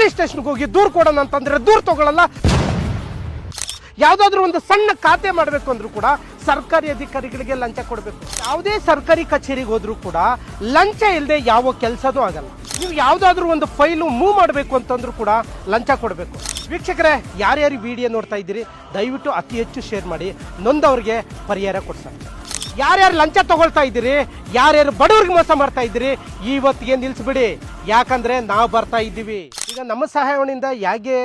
Police ಸ್ಟೇಷನ್ಗೆ ಹೋಗಿ ದೂರು ಕೊಡೋಣ ಅಂತಂದ್ರೆ ದೂರು ತಗೊಳ್ಳಲ್ಲ. ಯಾವುದಾದ್ರೂ ಒಂದು ಸಣ್ಣ ಖಾತೆ ಮಾಡಬೇಕು ಅಂದ್ರೂ ಕೂಡ ಸರ್ಕಾರಿ ಅಧಿಕಾರಿಗಳಿಗೆ ಲಂಚ ಕೊಡಬೇಕು. ಯಾವುದೇ ಸರ್ಕಾರಿ ಕಚೇರಿಗೆ ಹೋದ್ರೂ ಕೂಡ ಲಂಚ ಇಲ್ಲದೆ ಯಾವ ಕೆಲಸದೂ ಆಗಲ್ಲ. ನೀವು ಯಾವುದಾದ್ರೂ ಒಂದು ಫೈಲು ಮೂವ್ ಮಾಡಬೇಕು ಅಂತಂದ್ರೂ ಕೂಡ ಲಂಚ ಕೊಡಬೇಕು. ವೀಕ್ಷಕರೇ, ಯಾರ್ಯಾರು ವಿಡಿಯೋ ನೋಡ್ತಾ ಇದ್ದೀರಿ ದಯವಿಟ್ಟು ಅತಿ ಹೆಚ್ಚು ಶೇರ್ ಮಾಡಿ, ನೊಂದವ್ರಿಗೆ ಪರಿಹಾರ ಕೊಡ್ತಾರೆ. ಯಾರ್ಯಾರು ಲಂಚ ತಗೊಳ್ತಾ ಇದ್ದೀರಿ, ಯಾರ್ಯಾರು ಬಡವ್ರಿಗೆ ಮೋಸ ಮಾಡ್ತಾ ಇದ್ದೀರಿ, ಇವತ್ತಿಗೆ ನಿಲ್ಲಿಸ್ಬಿಡಿ. ಯಾಕಂದ್ರೆ ನಾವು ಬರ್ತಾ ಇದ್ದೀವಿ. ಈಗ ನಮ್ಮ ಸಹಾಯವಾಣಿಯಿಂದ ಹೇಗೆ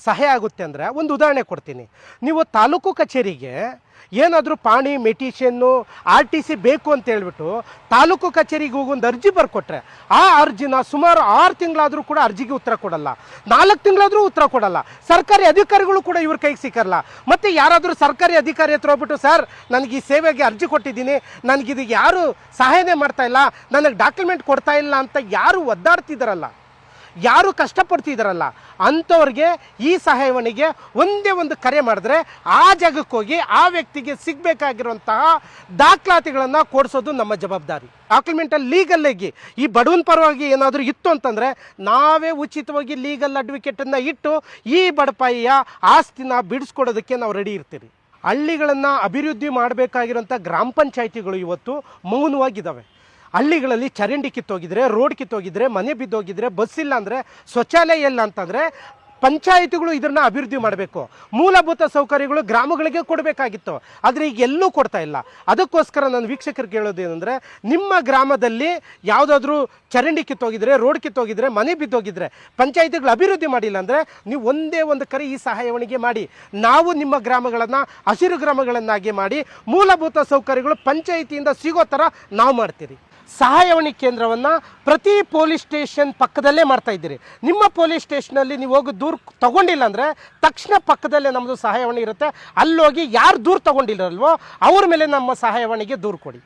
ಸಹಾಯ ಆಗುತ್ತೆ ಅಂದರೆ ಒಂದು ಉದಾಹರಣೆ ಕೊಡ್ತೀನಿ. ನೀವು ತಾಲೂಕು ಕಚೇರಿಗೆ ಏನಾದರೂ ಪಾಣಿ ಮೆಟಿಷನ್ನು RTC ಬೇಕು ಅಂತ ಹೇಳ್ಬಿಟ್ಟು ತಾಲೂಕು ಕಚೇರಿಗೆ ಹೋಗಿ ಒಂದು ಅರ್ಜಿ ಬರ್ಕೊಟ್ರೆ ಆ ಅರ್ಜಿನ ಸುಮಾರು 6 ತಿಂಗಳಾದರೂ ಕೂಡ ಅರ್ಜಿಗೆ ಉತ್ತರ ಕೊಡಲ್ಲ, 4 ತಿಂಗಳಾದರೂ ಉತ್ತರ ಕೊಡಲ್ಲ. ಸರ್ಕಾರಿ ಅಧಿಕಾರಿಗಳು ಕೂಡ ಇವ್ರ ಕೈಗೆ ಸಿಕ್ಕಲ್ಲ. ಮತ್ತು ಯಾರಾದರೂ ಸರ್ಕಾರಿ ಅಧಿಕಾರಿ ಹತ್ರ ಹೋಗ್ಬಿಟ್ಟು ಸರ್ ನನಗೆ ಈ ಸೇವೆಗೆ ಅರ್ಜಿ ಕೊಟ್ಟಿದ್ದೀನಿ, ನನಗಿದು ಯಾರು ಸಹಾಯನೇ ಮಾಡ್ತಾ ಇಲ್ಲ, ನನಗೆ ಡಾಕ್ಯುಮೆಂಟ್ ಕೊಡ್ತಾ ಇಲ್ಲ ಅಂತ ಯಾರು ಒದ್ದಾಡ್ತಿದ್ದಾರಲ್ಲ, ಯಾರು ಕಷ್ಟಪಡ್ತಿದ್ದಾರಲ್ಲ ಅಂಥವ್ರಿಗೆ ಈ ಸಹಾಯವಾಣಿಗೆ ಒಂದೇ ಒಂದು ಕರೆ ಮಾಡಿದ್ರೆ ಆ ಜಾಗಕ್ಕೆ ಹೋಗಿ ಆ ವ್ಯಕ್ತಿಗೆ ಸಿಗಬೇಕಾಗಿರುವಂತಹ ದಾಖಲಾತಿಗಳನ್ನು ಕೊಡಿಸೋದು ನಮ್ಮ ಜವಾಬ್ದಾರಿ. ಡಾಕ್ಯುಮೆಂಟಲ್ಲಿ ಲೀಗಲ್ಲಾಗಿ ಈ ಬಡವನ ಪರವಾಗಿ ಏನಾದರೂ ಇತ್ತು ಅಂತಂದರೆ ನಾವೇ ಉಚಿತವಾಗಿ ಲೀಗಲ್ ಅಡ್ವೊಕೇಟನ್ನು ಇಟ್ಟು ಈ ಬಡಪಾಯಿಯ ಆಸ್ತಿನ ಬಿಡಿಸ್ಕೊಡೋದಕ್ಕೆ ನಾವು ರೆಡಿ ಇರ್ತೀವಿ. ಹಳ್ಳಿಗಳನ್ನು ಅಭಿವೃದ್ಧಿ ಮಾಡಬೇಕಾಗಿರೋಂಥ ಗ್ರಾಮ ಪಂಚಾಯಿತಿಗಳು ಇವತ್ತು ಮೌನವಾಗಿದ್ದಾವೆ. ಹಳ್ಳಿಗಳಲ್ಲಿ ಚರಂಡಿ ಕಿತ್ತೋಗಿದ್ರೆ, ರೋಡ್ ಕಿತ್ತೋಗಿದ್ರೆ, ಮನೆ ಬಿದ್ದೋಗಿದ್ರೆ, ಬಸ್ ಇಲ್ಲ ಅಂದರೆ, ಶೌಚಾಲಯ ಇಲ್ಲ ಅಂತಂದರೆ ಪಂಚಾಯಿತಿಗಳು ಇದನ್ನು ಅಭಿವೃದ್ಧಿ ಮಾಡಬೇಕು. ಮೂಲಭೂತ ಸೌಕರ್ಯಗಳು ಗ್ರಾಮಗಳಿಗೆ ಕೊಡಬೇಕಾಗಿತ್ತು, ಆದರೆ ಈಗ ಎಲ್ಲೂ ಕೊಡ್ತಾ ಇಲ್ಲ. ಅದಕ್ಕೋಸ್ಕರ ನಾನು ವೀಕ್ಷಕರಿಗೆ ಹೇಳೋದೇನೆಂದರೆ, ನಿಮ್ಮ ಗ್ರಾಮದಲ್ಲಿ ಯಾವುದಾದ್ರೂ ಚರಂಡಿ ಕಿತ್ತೋಗಿದ್ರೆ, ರೋಡ್ ಕಿತ್ತೋಗಿದ್ರೆ, ಮನೆ ಬಿದ್ದೋಗಿದ್ರೆ, ಪಂಚಾಯಿತಿಗಳು ಅಭಿವೃದ್ಧಿ ಮಾಡಿಲ್ಲ ಅಂದರೆ ನೀವು ಒಂದೇ ಒಂದು ಕರೆ ಈ ಸಹಾಯವಾಣಿಗೆ ಮಾಡಿ. ನಾವು ನಿಮ್ಮ ಗ್ರಾಮಗಳನ್ನು ಹಸಿರು ಗ್ರಾಮಗಳನ್ನಾಗಿ ಮಾಡಿ ಮೂಲಭೂತ ಸೌಕರ್ಯಗಳು ಪಂಚಾಯಿತಿಯಿಂದ ಸಿಗೋ ಥರ ನಾವು ಮಾಡ್ತೀರಿ. ಸಹಾಯವಾಣಿ ಕೇಂದ್ರವನ್ನು ಪ್ರತಿ ಪೊಲೀಸ್ ಸ್ಟೇಷನ್ ಪಕ್ಕದಲ್ಲೇ ಮಾಡ್ತಾ ಇದ್ದೀರಿ. ನಿಮ್ಮ ಪೊಲೀಸ್ ಸ್ಟೇಷನಲ್ಲಿ ನೀವು ಹೋಗಿ ದೂರು ತಗೊಂಡಿಲ್ಲ ಅಂದರೆ ತಕ್ಷಣ ಪಕ್ಕದಲ್ಲೇ ನಮ್ಮದು ಸಹಾಯವಾಣಿ ಇರುತ್ತೆ. ಅಲ್ಲೋಗಿ ಯಾರು ದೂರು ತಗೊಂಡಿಲ್ಲಲ್ವೋ ಅವ್ರ ಮೇಲೆ ನಮ್ಮ ಸಹಾಯವಾಣಿಗೆ ದೂರು ಕೊಡಿ.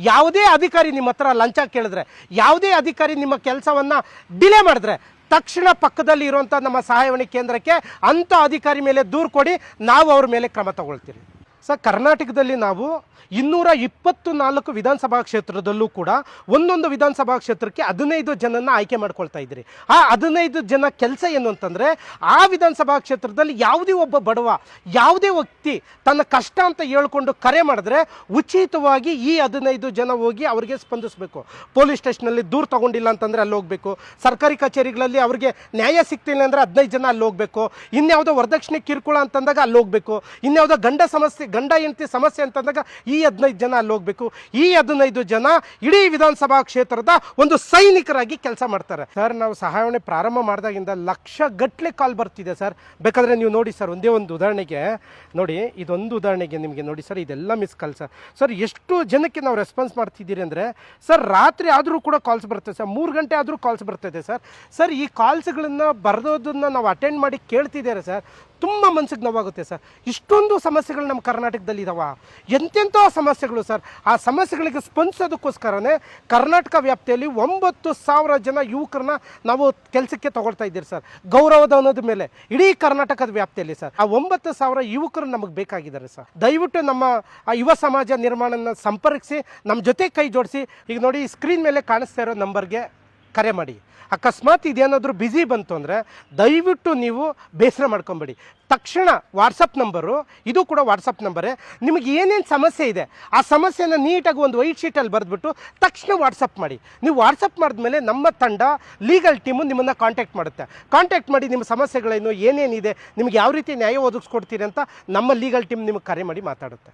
ಯಾವುದೇ ಅಧಿಕಾರಿ ನಿಮ್ಮ ಹತ್ರ ಲಂಚ ಕೇಳಿದ್ರೆ, ಯಾವುದೇ ಅಧಿಕಾರಿ ನಿಮ್ಮ ಕೆಲಸವನ್ನು ಡಿಲೇ ಮಾಡಿದ್ರೆ ತಕ್ಷಣ ಪಕ್ಕದಲ್ಲಿ ಇರುವಂಥ ನಮ್ಮ ಸಹಾಯವಾಣಿ ಕೇಂದ್ರಕ್ಕೆ ಅಂಥ ಅಧಿಕಾರಿ ಮೇಲೆ ದೂರು ಕೊಡಿ, ನಾವು ಅವ್ರ ಮೇಲೆ ಕ್ರಮ ತಗೊಳ್ತೀವಿ. ಸರ್, ಕರ್ನಾಟಕದಲ್ಲಿ ನಾವು 224 ವಿಧಾನಸಭಾ ಕ್ಷೇತ್ರದಲ್ಲೂ ಕೂಡ ಒಂದೊಂದು ವಿಧಾನಸಭಾ ಕ್ಷೇತ್ರಕ್ಕೆ 15 ಜನನ ಆಯ್ಕೆ ಮಾಡ್ಕೊಳ್ತಾ ಇದ್ದೀರಿ. ಆ 15 ಜನ ಕೆಲಸ ಏನು ಅಂತಂದರೆ, ಆ ವಿಧಾನಸಭಾ ಕ್ಷೇತ್ರದಲ್ಲಿ ಯಾವುದೇ ಒಬ್ಬ ಬಡವ, ಯಾವುದೇ ವ್ಯಕ್ತಿ ತನ್ನ ಕಷ್ಟ ಅಂತ ಹೇಳ್ಕೊಂಡು ಕರೆ ಮಾಡಿದ್ರೆ ಉಚಿತವಾಗಿ ಈ 15 ಜನ ಹೋಗಿ ಅವರಿಗೆ ಸ್ಪಂದಿಸಬೇಕು. ಪೊಲೀಸ್ ಸ್ಟೇಷನಲ್ಲಿ ದೂರು ತಗೊಂಡಿಲ್ಲ ಅಂತಂದರೆ ಅಲ್ಲಿ ಹೋಗಬೇಕು. ಸರ್ಕಾರಿ ಕಚೇರಿಗಳಲ್ಲಿ ಅವರಿಗೆ ನ್ಯಾಯ ಸಿಗ್ತಿಲ್ಲ ಅಂದರೆ 15 ಜನ ಅಲ್ಲಿ ಹೋಗಬೇಕು. ಇನ್ಯಾವುದೋ ವರದಕ್ಷಿಣೆ ಕಿರುಕುಳ ಅಂತಂದಾಗ ಅಲ್ಲಿ ಹೋಗಬೇಕು. ಇನ್ಯಾವುದೋ ಗಂಡ ಹೆಂಡತಿ ಸಮಸ್ಯೆ ಅಂತಂದಾಗ ಈ 15 ಜನ ಅಲ್ಲಿ ಹೋಗಬೇಕು. ಈ 15 ಜನ ಇಡೀ ವಿಧಾನಸಭಾ ಕ್ಷೇತ್ರದ ಒಂದು ಸೈನಿಕರಾಗಿ ಕೆಲಸ ಮಾಡ್ತಾರೆ. ಸರ್, ನಾವು ಸಹಾಯವಾಣಿ ಪ್ರಾರಂಭ ಮಾಡಿದಾಗಿಂದ ಲಕ್ಷ ಗಟ್ಟಲೆ ಕಾಲ್ ಬರ್ತಿದೆ ಸರ್. ಬೇಕಾದರೆ ನೀವು ನೋಡಿ ಸರ್, ಒಂದೇ ಒಂದು ಉದಾಹರಣೆಗೆ ನೋಡಿ, ಇದೊಂದು ಉದಾಹರಣೆಗೆ ನಿಮಗೆ ನೋಡಿ ಸರ್, ಇದೆಲ್ಲ ಮಿಸ್ ಕಾಲ್ ಸರ್. ಸರ್, ಎಷ್ಟು ಜನಕ್ಕೆ ನಾವು ರೆಸ್ಪಾನ್ಸ್ ಮಾಡ್ತಿದ್ದೀರಿ ಅಂದರೆ ಸರ್, ರಾತ್ರಿ ಆದರೂ ಕೂಡ ಕಾಲ್ಸ್ ಬರ್ತದೆ ಸರ್, 3 ಗಂಟೆ ಆದರೂ ಕಾಲ್ಸ್ ಬರ್ತದೆ ಸರ್. ಸರ್, ಈ ಕಾಲ್ಸ್ಗಳನ್ನು ಬರೆದೋದನ್ನು ನಾವು ಅಟೆಂಡ್ ಮಾಡಿ ಕೇಳ್ತಿದ್ದಾರೆ ಸರ್. ತುಂಬ ಮನಸ್ಸಿಗೆ ನೋವಾಗುತ್ತೆ ಸರ್. ಇಷ್ಟೊಂದು ಸಮಸ್ಯೆಗಳು ನಮ್ಮ ಕರ್ನಾಟಕದಲ್ಲಿ ಇದಾವ, ಎಂತೆಂಥ ಸಮಸ್ಯೆಗಳು ಸರ್. ಆ ಸಮಸ್ಯೆಗಳಿಗೆ ಸ್ಪಂದಿಸೋದಕ್ಕೋಸ್ಕರನೇ ಕರ್ನಾಟಕ ವ್ಯಾಪ್ತಿಯಲ್ಲಿ 9,000 ಜನ ಯುವಕರನ್ನ ನಾವು ಕೆಲಸಕ್ಕೆ ತಗೊಳ್ತಾ ಇದ್ದೀರಿ ಸರ್, ಗೌರವಧನದ ಮೇಲೆ ಇಡೀ ಕರ್ನಾಟಕದ ವ್ಯಾಪ್ತಿಯಲ್ಲಿ ಸರ್. ಆ 9,000 ಯುವಕರು ನಮಗೆ ಬೇಕಾಗಿದ್ದಾರೆ ಸರ್. ದಯವಿಟ್ಟು ನಮ್ಮ ಯುವ ಸಮಾಜ ನಿರ್ಮಾಣನ ಸಂಪರ್ಕಿಸಿ ನಮ್ಮ ಜೊತೆ ಕೈ ಜೋಡಿಸಿ. ಈಗ ನೋಡಿ, ಸ್ಕ್ರೀನ್ ಮೇಲೆ ಕಾಣಿಸ್ತಾ ಇರೋ ನಂಬರ್ಗೆ ಕರೆ ಮಾಡಿ. ಅಕಸ್ಮಾತ್ ಇದೇನಾದರೂ ಬ್ಯುಸಿ ಬಂತು ಅಂದರೆ ದಯವಿಟ್ಟು ನೀವು ಬೇಸರ ಮಾಡ್ಕೊಬೇಡಿ. ತಕ್ಷಣ ವಾಟ್ಸಪ್ ನಂಬರು, ಇದು ಕೂಡ ವಾಟ್ಸಪ್ ನಂಬರೇ. ನಿಮಗೆ ಏನೇನು ಸಮಸ್ಯೆ ಇದೆ ಆ ಸಮಸ್ಯೆನ ನೀಟಾಗಿ ಒಂದು ವೈಟ್ ಶೀಟಲ್ಲಿ ಬರೆದ್ಬಿಟ್ಟು ತಕ್ಷಣ ವಾಟ್ಸಪ್ ಮಾಡಿ. ನೀವು ವಾಟ್ಸಪ್ ಮಾಡಿದ್ಮೇಲೆ ನಮ್ಮ ತಂಡ ಲೀಗಲ್ ಟೀಮು ನಿಮ್ಮನ್ನು ಕಾಂಟ್ಯಾಕ್ಟ್ ಮಾಡುತ್ತೆ. ಕಾಂಟ್ಯಾಕ್ಟ್ ಮಾಡಿ ನಿಮ್ಮ ಸಮಸ್ಯೆಗಳೇನು, ಏನೇನಿದೆ, ನಿಮಗೆ ಯಾವ ರೀತಿ ನ್ಯಾಯ ಒದಗಿಸ್ಕೊಡ್ತೀರಿ ಅಂತ ನಮ್ಮ ಲೀಗಲ್ ಟೀಮ್ ನಿಮಗೆ ಕರೆ ಮಾಡಿ ಮಾತಾಡುತ್ತೆ.